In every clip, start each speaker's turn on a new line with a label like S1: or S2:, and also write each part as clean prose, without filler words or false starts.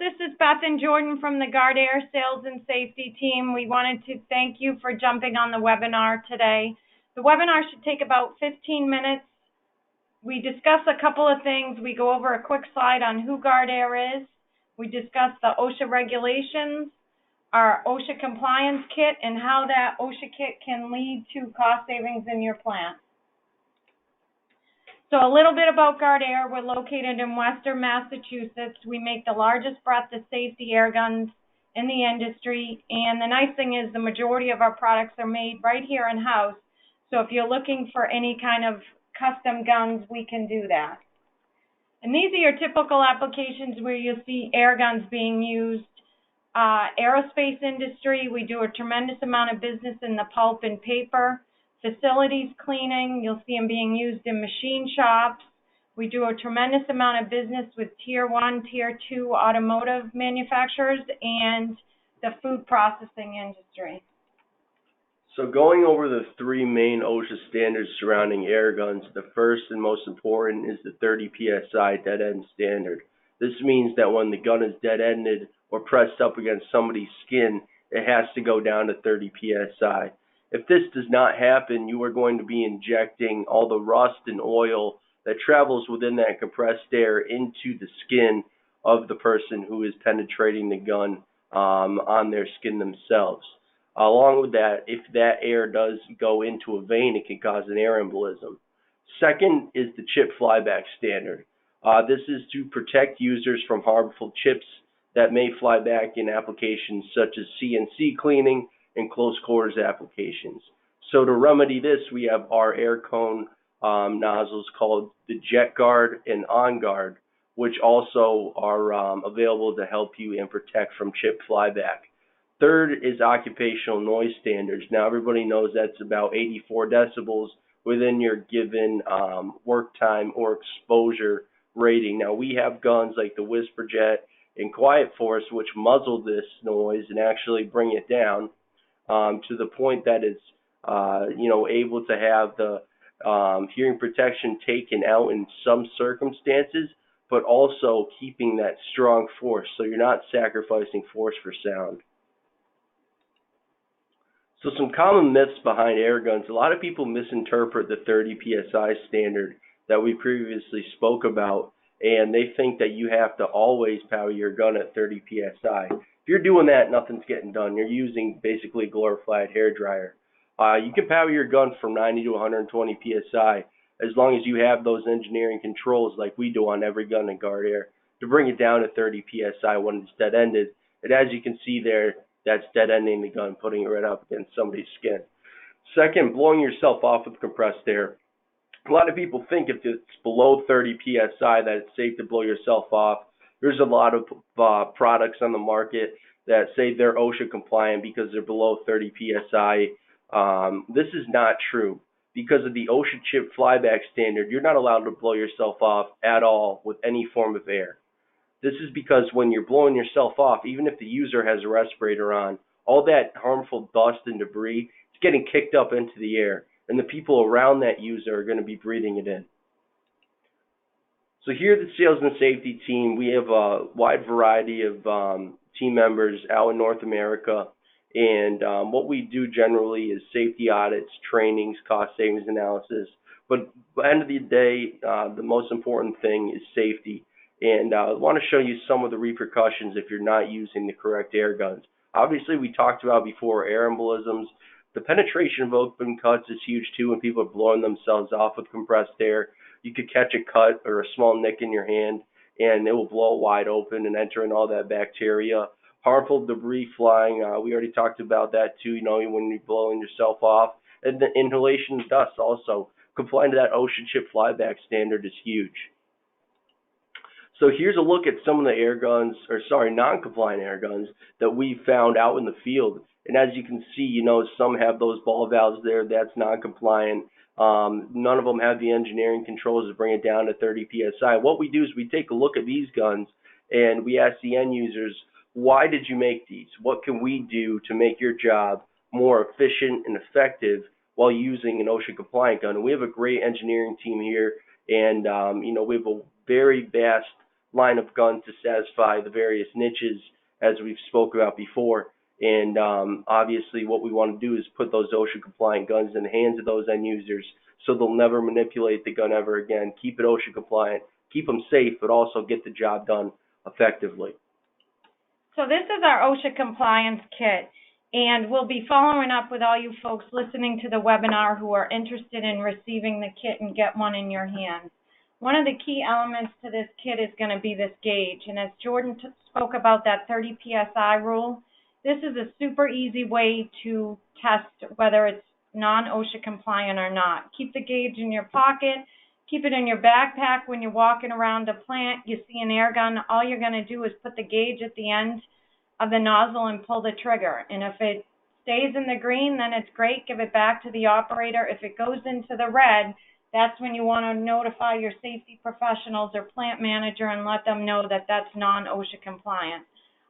S1: this is Beth and Jordan from the Guardair Sales and Safety team. We wanted to thank you for jumping on the webinar today. The webinar should take about 15 minutes. We discuss a couple of things. We go over a quick slide on who Guardair is. We discuss the OSHA regulations, our OSHA Compliance Kit, and how that OSHA kit can lead to cost savings in your plant. So a little bit about Guardair. We're located in Western Massachusetts. We make the largest breath of safety air guns in the industry. And the nice thing is the majority of our products are made right here in-house. So if you're looking for any kind of custom guns, we can do that. And these are your typical applications where you'll see air guns being used. Aerospace industry, we do a tremendous amount of business in the pulp and paper. Facilities cleaning, you'll see them being used in machine shops. We do a tremendous amount of business with Tier 1, Tier 2 automotive manufacturers and the food processing industry.
S2: So going over the three main OSHA standards surrounding air guns, the first and most important is the 30 PSI dead-end standard. This means that when the gun is dead-ended or pressed up against somebody's skin, it has to go down to 30 PSI. If this does not happen, you are going to be injecting all the rust and oil that travels within that compressed air into the skin of the person who is penetrating the gun on their skin themselves. Along with that, if that air does go into a vein, it can cause an air embolism. Second is the chip flyback standard. This is to protect users from harmful chips that may fly back in applications such as CNC cleaning and close quarters applications. So to remedy this, we have our air cone nozzles called the Jet Guard and On Guard, which also are available to help you and protect from chip flyback. Third is occupational noise standards. Now everybody knows that's about 84 decibels within your given work time or exposure rating. Now we have guns like the Whisper Jet and Quiet Force, which muzzle this noise and actually bring it down to the point that it's able to have the hearing protection taken out in some circumstances, but also keeping that strong force, so you're not sacrificing force for sound. So some common myths behind air guns. A lot of people misinterpret the 30 PSI standard that we previously spoke about, and they think that you have to always power your gun at 30 PSI. If you're doing that, nothing's getting done. You're using basically a glorified hairdryer. You can power your gun from 90 to 120 PSI as long as you have those engineering controls like we do on every gun in Guardair to bring it down to 30 PSI when it's dead-ended. And as you can see there, that's dead-ending the gun, putting it right up against somebody's skin. Second, blowing yourself off with compressed air. A lot of people think if it's below 30 PSI that it's safe to blow yourself off. There's a lot of products on the market that say they're OSHA compliant because they're below 30 PSI. This is not true. Because of the OSHA chip flyback standard, you're not allowed to blow yourself off at all with any form of air. This is because when you're blowing yourself off, even if the user has a respirator on, all that harmful dust and debris is getting kicked up into the air, and the people around that user are going to be breathing it in. So here at the Sales and Safety team, we have a wide variety of team members out in North America, and what we do generally is safety audits, trainings, cost savings analysis. But at the end of the day, the most important thing is safety. And I want to show you some of the repercussions if you're not using the correct air guns. Obviously, we talked about before air embolisms. The penetration of open cuts is huge too when people are blowing themselves off with compressed air. You could catch a cut or a small nick in your hand, and it will blow wide open and enter in all that bacteria. Harmful debris flying, we already talked about that too, when you're blowing yourself off. And the inhalation of dust also. Complying to that OSHA chip flyback standard is huge. So here's a look at some of the non-compliant air guns that we found out in the field. And as you can see, some have those ball valves there. That's non-compliant. None of them have the engineering controls to bring it down to 30 PSI. What we do is we take a look at these guns and we ask the end users, why did you make these? What can we do to make your job more efficient and effective while using an OSHA compliant gun? And we have a great engineering team here, and we have a very vast line of guns to satisfy the various niches as we've spoke about before. And obviously what we want to do is put those OSHA compliant guns in the hands of those end users so they'll never manipulate the gun ever again. Keep it OSHA compliant, keep them safe, but also get the job done effectively.
S1: So this is our OSHA Compliance Kit, and we'll be following up with all you folks listening to the webinar who are interested in receiving the kit and get one in your hands. One of the key elements to this kit is going to be this gauge, and as Jordan spoke about that 30 PSI rule, this is a super easy way to test whether it's non-OSHA compliant or not. Keep the gauge in your pocket. Keep it in your backpack when you're walking around a plant. You see an air gun, all you're going to do is put the gauge at the end of the nozzle and pull the trigger. And if it stays in the green, then it's great. Give it back to the operator. If it goes into the red, that's when you want to notify your safety professionals or plant manager and let them know that that's non-OSHA compliant.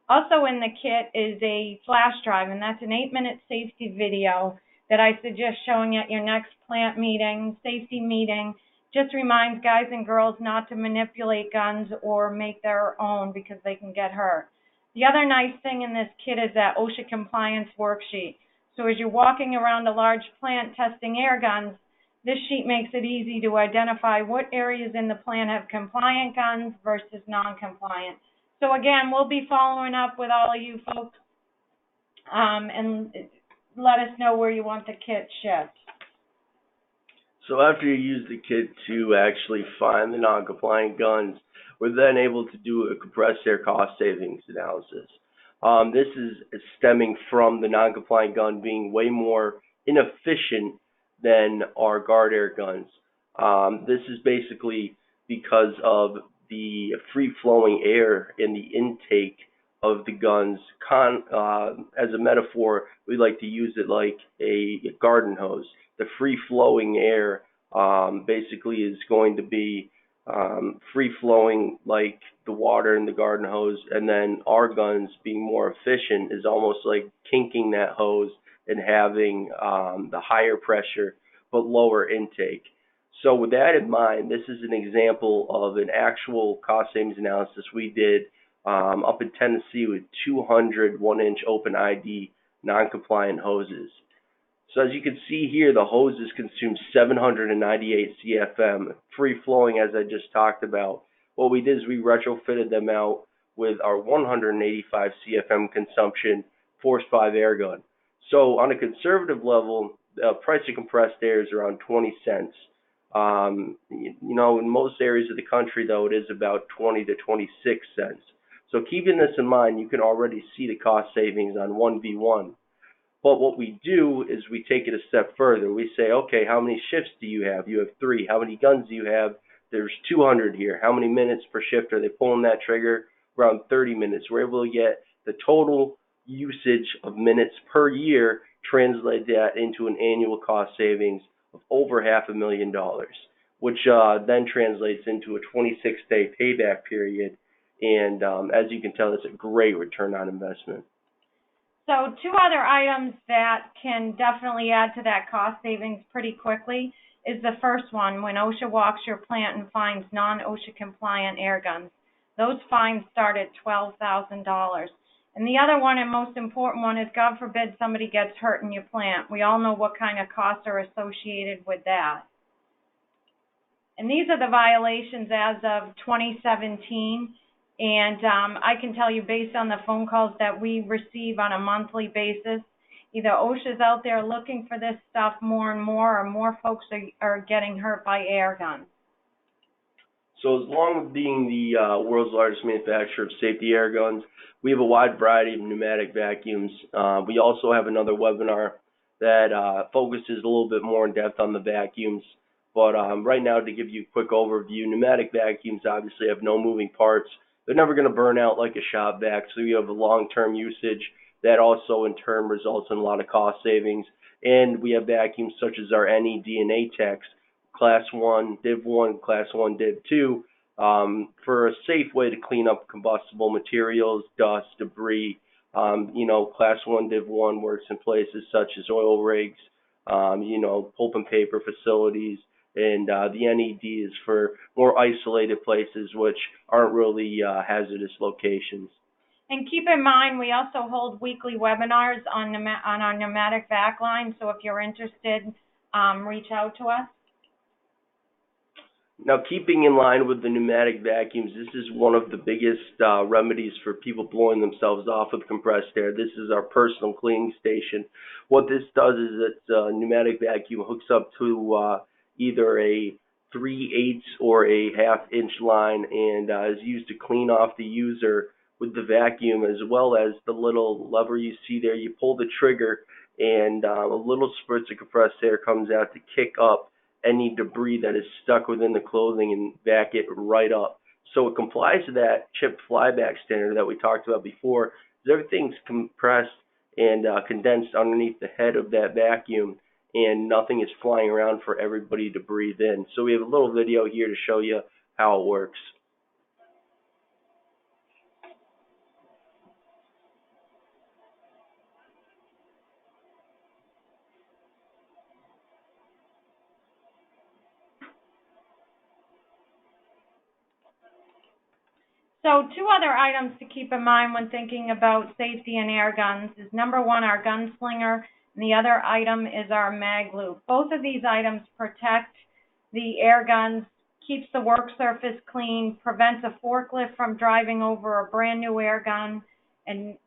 S1: Also in the kit is a flash drive, and that's an 8-minute safety video that I suggest showing at your next plant meeting, safety meeting. Just reminds guys and girls not to manipulate guns or make their own because they can get hurt. The other nice thing in this kit is that OSHA compliance worksheet. So as you're walking around a large plant testing air guns, this sheet makes it easy to identify what areas in the plant have compliant guns versus non-compliant. So again, we'll be following up with all of you folks and let us know where you want the kit shipped.
S2: So after you use the kit to actually find the non-compliant guns, we're then able to do a compressed air cost savings analysis. This is stemming from the non-compliant gun being way more inefficient than our Guardair guns. This is basically because of the free-flowing air in the intake of the guns. As a metaphor, we like to use it like a garden hose. The free-flowing air basically is going to be free-flowing like the water in the garden hose, and then our guns being more efficient is almost like kinking that hose and having the higher pressure but lower intake. So with that in mind, this is an example of an actual cost savings analysis we did up in Tennessee with 200 1-inch open ID non-compliant hoses. So as you can see here, the hoses consume 798 CFM, free-flowing as I just talked about. What we did is we retrofitted them out with our 185 CFM consumption Force 5 air gun. So on a conservative level, the price of compressed air is around 20 cents. You know, in most areas of the country, though, it is about 20 to 26 cents. So keeping this in mind, you can already see the cost savings on 1v1. But what we do is we take it a step further. We say, okay, how many shifts do you have? You have 3. How many guns do you have? There's 200 here. How many minutes per shift are they pulling that trigger? Around 30 minutes. We're able to get the total usage of minutes per year, translate that into an annual cost savings of over $500,000, which then translates into a 26-day payback period. And as you can tell, it's a great return on investment.
S1: So 2 other items that can definitely add to that cost savings pretty quickly is the first one, when OSHA walks your plant and finds non-OSHA compliant air guns. Those fines start at $12,000. And the other one and most important one is, God forbid somebody gets hurt in your plant. We all know what kind of costs are associated with that. And these are the violations as of 2017. And I can tell you, based on the phone calls that we receive on a monthly basis, either OSHA's out there looking for this stuff more and more, or more folks are getting hurt by air guns.
S2: So as long as being the world's largest manufacturer of safety air guns, we have a wide variety of pneumatic vacuums. We also have another webinar that focuses a little bit more in depth on the vacuums. But right now, to give you a quick overview, pneumatic vacuums obviously have no moving parts. They're never going to burn out like a shop vac, so you have a long-term usage that also in turn results in a lot of cost savings. And we have vacuums such as our NE-DNA techs, Class 1, Div 1, Class 1, Div 2, for a safe way to clean up combustible materials, dust, debris. You know, Class 1, Div 1 works in places such as oil rigs, you know, pulp and paper facilities, and the NED is for more isolated places which aren't really hazardous locations.
S1: And keep in mind, we also hold weekly webinars on our pneumatic vac line, so if you're interested, reach out to us.
S2: Now, keeping in line with the pneumatic vacuums, this is one of the biggest remedies for people blowing themselves off with compressed air. This is our personal cleaning station. What this does is that pneumatic vacuum hooks up to either a 3/8 or a 1/2 inch line and is used to clean off the user with the vacuum, as well as the little lever you see there. You pull the trigger and a little spurts of compressed air comes out to kick up any debris that is stuck within the clothing and vac it right up. So it complies to that chip flyback standard that we talked about before. Everything's compressed and condensed underneath the head of that vacuum, and nothing is flying around for everybody to breathe in. So we have a little video here to show you how it works.
S1: So 2 other items to keep in mind when thinking about safety in air guns is number 1, our gunslinger, and the other item is our mag loop. Both of these items protect the air guns, keeps the work surface clean, prevents a forklift from driving over a brand new air gun and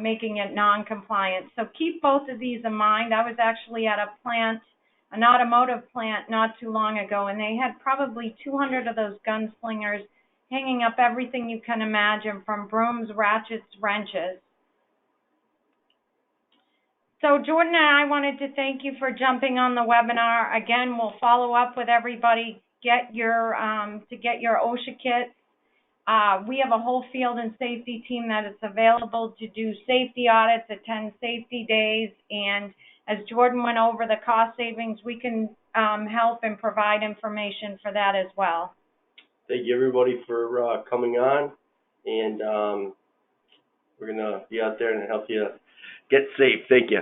S1: making it non-compliant. So keep both of these in mind. I was actually at a plant, an automotive plant, not too long ago, and they had probably 200 of those gunslingers hanging up everything you can imagine, from brooms, ratchets, wrenches. So Jordan and I wanted to thank you for jumping on the webinar. Again, we'll follow up with everybody. Get your OSHA kits. We have a whole field and safety team that is available to do safety audits, attend safety days, and as Jordan went over the cost savings, we can help and provide information for that as well.
S2: Thank you, everybody, for coming on, and we're going to be out there and help you get safe. Thank you.